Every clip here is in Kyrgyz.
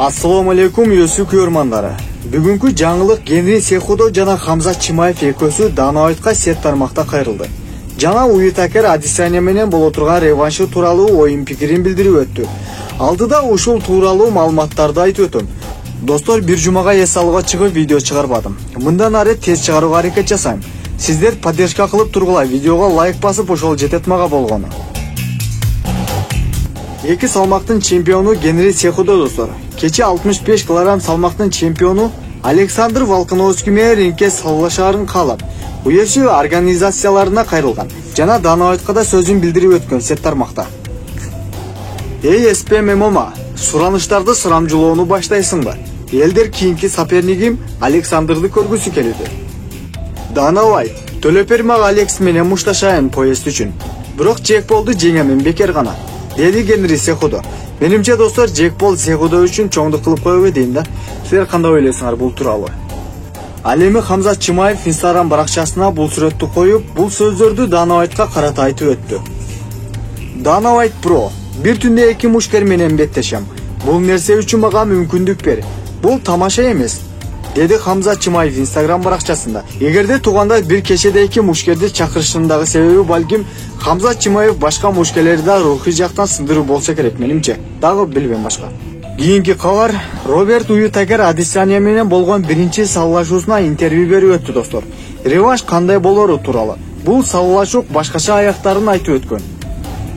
Assalamu alaikum UFC көрмандары. Бүгүнкү жаңылык Генри Сехудо жана Хамзат Чимаев экөөсү Данаойтка сет тармакта кайрылды. Жана Уитакер Адесanya менен боло турган реваншы тууралуу оюн пикирин билдирип өттү. Алдыда ушул тууралуу маалыматтарды айтып өтөм. Достор, бир жумага эс алууга чыгып видео чыгарбадым. Мындан ары тез чыгарууга аракет жасайм. Сиздер поддержка кылып тургула, видеого лайк басып ошол жетет мага болгону. Эки салмактын чемпиону Генри Сехудо достор. Кече 65 килограмм салмактын чемпиону Александр Волконовский менен рингке саллашаарын каалап, UFC организацияларына кайрылган. Жана Данаойтка да сөзүн билдирип өткөн сет тармакта. Эй СПММА, сураныштарды сурамжылоону баштайсыңбы? Элдер кийинки сопернигим Александрды көргүсү келди. Дана Уайт, төлөп бер мага Алекс менен мушташайын поезд үчүн. Бирок Джек Полду жеңемин бекер гана, деди Генри Сехудо. Менимче достор, Джек Пол Сехудо үчүн чоңдук кылып коебу дейм да. Силер кандай ойлойсуңар бул тууралуу? Ал эми Хамзат Чимаев Instagram баракчасына бул сүрөттү коюп, бул сөздөрдү Дана Уайтка карата айтып өттү. Дана Уайт Pro, бир түндө эки мушкер менен беттешем. Бул нерсе үчүн мага мүмкүндүк бер. Бул тамаша эмес, деди Хамзат Чимаев Instagram баракчасында. Эгерде тууганда бир кечеде эки мушкерди чакырышындагы себеби балким Хамзат Чимаев башка мушкерлерди да рухий жактан сындыруу болсо керек менимче. Дагы билбейм башка. Кийинки кабар, Роберт Уитакер Адесanya менен болгон биринчи саллашуусуна интервью берип өттү достор. Реванш кандай болору тууралуу. Бул саллашуу башкача аяктарын айтып өткөн.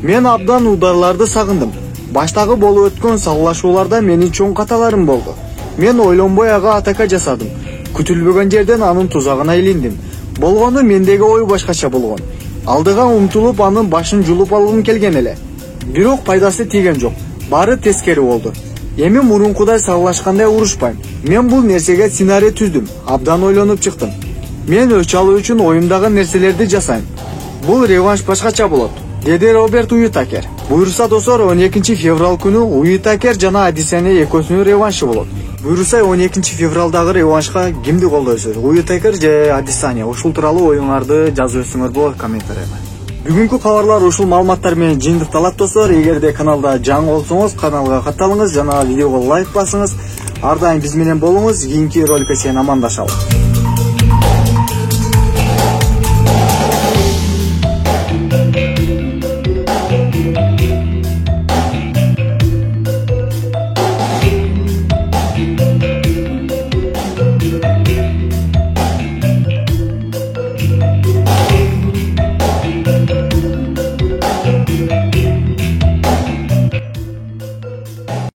Мен абдан ударларды сагындым. Баштагы болуп өткөн саллашууларда менин чоң каталарым болду. Мен ойлонбой ага атака жасадым. Күтүлбөгөн жерден анын тузагына илиндим. Болгону мендеги ой башкача болгон. Алдыга умтулуп анын башын жулуп алгым келген эле. Бирок пайдасы тийген жок. Баары тескери болду. Эми мурункудай саллашкандай урушпайм. Мен бул нерсеге сценарий түздүм. Абдан ойлонуп чыктым. Мен өч алуу үчүн оюмдагы нерселерди жасайм. Бул реванш башкача болот, деди Роберт Уитакер. Буйруса достор, 12 февраль күнү Уитакер жана Адесanya экөөсүнүн реваншы болот. Буйруса 12 февралдагы реваншка кимди колдойсуз? Уитакер же Адесanya? Ушул тууралуу оюңарды жазып өтсөңөр болот комментарийга. Бүгүнкү кабарлар ушул маалыматтар менен жыйынтыкталат достор. Эгерде каналда жаңы болсоңуз, каналга катталыңыз жана видеого лайк басыңыз. Ар дайым биз менен болуңуз. Кийинки роликке чейин амандашалы.